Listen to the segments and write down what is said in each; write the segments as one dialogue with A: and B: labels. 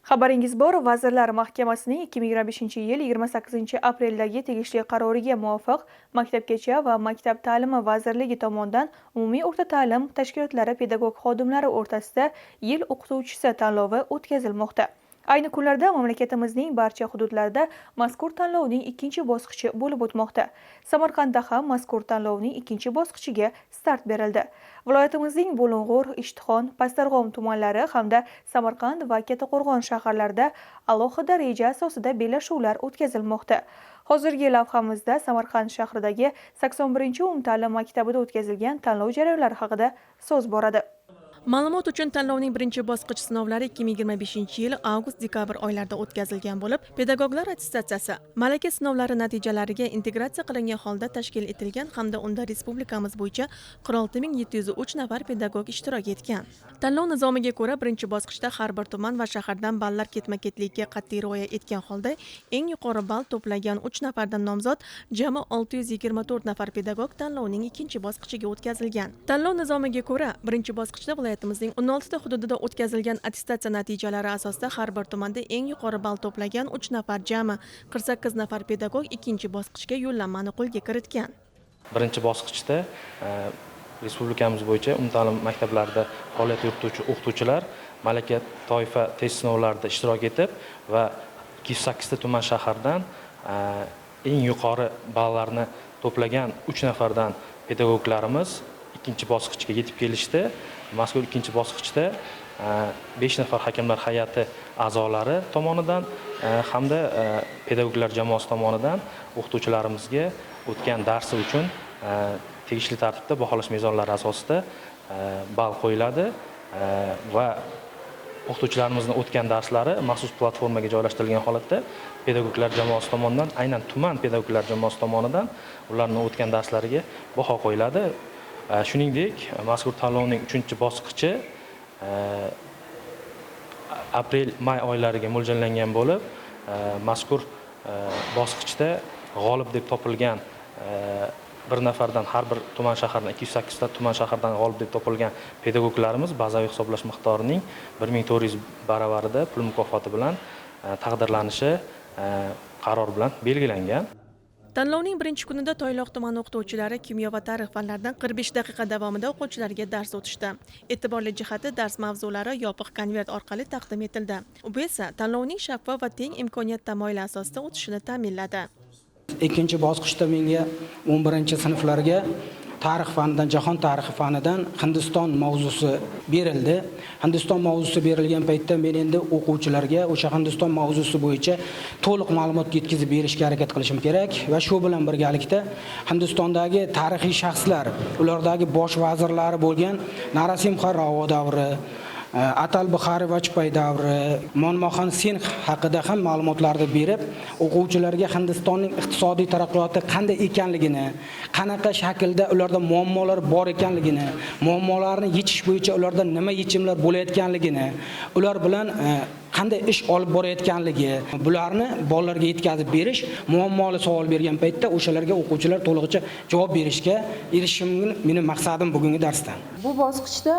A: Xabaringiz bor, Vazirlar Mahkamasining 2025-yil 28-apreldagi tegishli qaroriga muvofiq Maktabgacha va Maktab ta'limi vazirligi tomonidan umumiy o'rta ta'lim tashkilotlari pedagog xodimlari o'rtasida yil o'qituvchisi tanlovi o'tkazilmoqda. Ayni kunlarda mamlakatimizning barcha hududlarida mazkur tanlovning ikkinchi bosqichi bo'lib o'tmoqda. Samarqandda ham mazkur tanlovning ikkinchi bosqichiga start berildi. Viloyatimizning Bulung'ur, Ishtixon, Pastdarg'om tumanlari hamda Samarqand va Kattaqo'rg'on shaharlarida alohida reja asosida bellashuvlar o'tkazilmoqda. Hozirgi lavhamizda Samarqand shahridagi 81-umumta'lim maktabida o'tkazilgan tanlov jarayonlari haqida so'z boradi.
B: Ma'lumot uchun tanlovning birinchi bosqich sinovlari 2025-yil avgust-dekabr oylarida o'tkazilgan bo'lib, pedagoglar attestatsiyasi malaka sinovlari natijalariga integratsiya qilingan holda tashkil etilgan hamda unda respublikamiz bo'yicha 46703 nafar pedagog ishtirok etgan. Tanlov nizomiga ko'ra, birinchi bosqichda har bir tuman va shahardan ballar ketma-ketlikka qat'iy rioya etgan holda eng yuqori ball to'plagan 3 nafardan nomzod jami 624 nafar pedagog tanlovning ikkinchi bosqichiga o'tkazilgan. Tanlov nizomiga ko'ra, birinchi bosqichda viloyatimizning 16 ta hududida o'tkazilgan attestatsiya natijalari asosida har bir tumanda eng yuqori ball to'plagan 3 nafar jami 48 nafar pedagog ikkinchi bosqichga yo'llanmani qo'lga kiritgan.
C: Birinchi bosqichda respublikamiz bo'yicha umumta'lim maktablarida faoliyat yurituvchi o'qituvchilar malaka toifa test sinovlarida ishtirok etib va 208 ta tuman shahardan eng yuqori ballarni to'plagan 3 nafardan pedagoglarimiz ikkinchi bosqichga yetib kelishdi. Mazkur ikkinchi bosqichda 5 nafar hakamlar hay'ati a'zolari tomonidan hamda pedagoglar jamoasi tomonidan o'qituvchilarimizga o'tgan darsi uchun tegishli tartibda baholash mezonlari asosida ball qo'yiladi va o'qituvchilarimizning o'tgan darslari maxsus platformaga joylashtirilgan holatda pedagoglar jamoasi tomonidan, aynan tuman pedagoglar jamoasi tomonidan ularning o'tgan darslariga baho qo'yiladi. Shuningdek, mazkur tanlovning 3-bosqichi aprel-may oylariga mo'ljallangan bo'lib, mazkur bosqichda g'olib deb topilgan bir nafardan har bir tuman shahardan 208 ta tuman shahardan g'olib deb topilgan pedagoglarimiz bazaviy hisoblash miqdorining 1400 baravarida pul mukofoti bilan taqdirlanishi qaror bilan belgilangan.
B: Tanlovning birinchi kunida Toyloq tumani o'qituvchilari kimyo va tarix fanlaridan 45 daqiqa davomida o'quvchilarga dars o'tishdi. E'tiborli jihati dars mavzulari yopiq konvert orqali taqdim etildi. Bu esa tanlovning shaffof va teng imkoniyat tamoyili asosida o'tishini ta'minladi.
D: Ikkinchi bosqichda menga 11-sinflarga tarix fanidan, jahon tarixi fanidan Hindiston mavzusi berildi. Hindiston mavzusi berilgan paytda men endi o'quvchilarga o'sha Hindiston mavzusi bo'yicha to'liq ma'lumot yetkazib berishga harakat qilishim kerak va shu bilan birgalikda Hindistondagi tarixiy shaxslar, ulardagi bosh vazirlari bo'lgan Narasimha Rao davri, Atal Bihari Vajpayee davri, Manmohan Singh haqida ham ma'lumotlarni berib, o'quvchilarga Hindistonning iqtisodiy taraqqiyoti qanday ekanligini, qanaqa shaklda ularda muammolar bor ekanligini, muammolarni yechish bo'yicha ularda nima yechimlar bo'layotganligini, ular bilan qanday ish olib borayotganligi, bularni bolalarga yetkazib berish, muammoli savol bergan paytda o'shalarga o'quvchilar to'lig'icha javob berishga erishishim mening maqsadim bugungi darsdan.
E: Bu bosqichda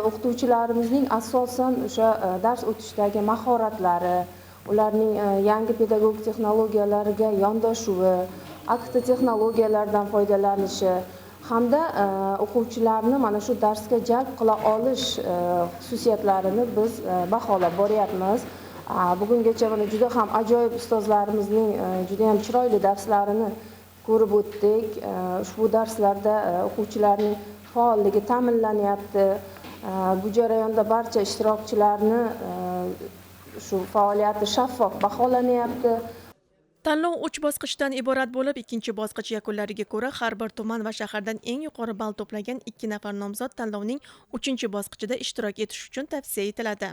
E: o'qituvchilarimizning asosan o'sha dars o'tishdagi mahoratlari, ularning yangi pedagogik texnologiyalariga yondashuvi, aktiv texnologiyalardan foydalanishi hamda o'quvchilarni mana shu darsga jalb qila olish xususiyatlarini biz baholab boryapmiz. Bugungacha mana juda ham ajoyib ustozlarimizning juda ham chiroyli darslarini ko'rib o'tdik. Ushbu darslarda o'quvchilarning faolligi ta'minlanyapti. Bu jarayonda barcha ishtirokchilarni shu faoliyati shaffof baholanyapti.
B: Tanlov 3 bosqichdan iborat bo'lib, ikkinchi bosqich yakunlariga ko'ra har bir tuman va shahardan eng yuqori ball to'plagan 2 nafar nomzod tanlovning 3-bosqichida ishtirok etish uchun tavsiya etiladi.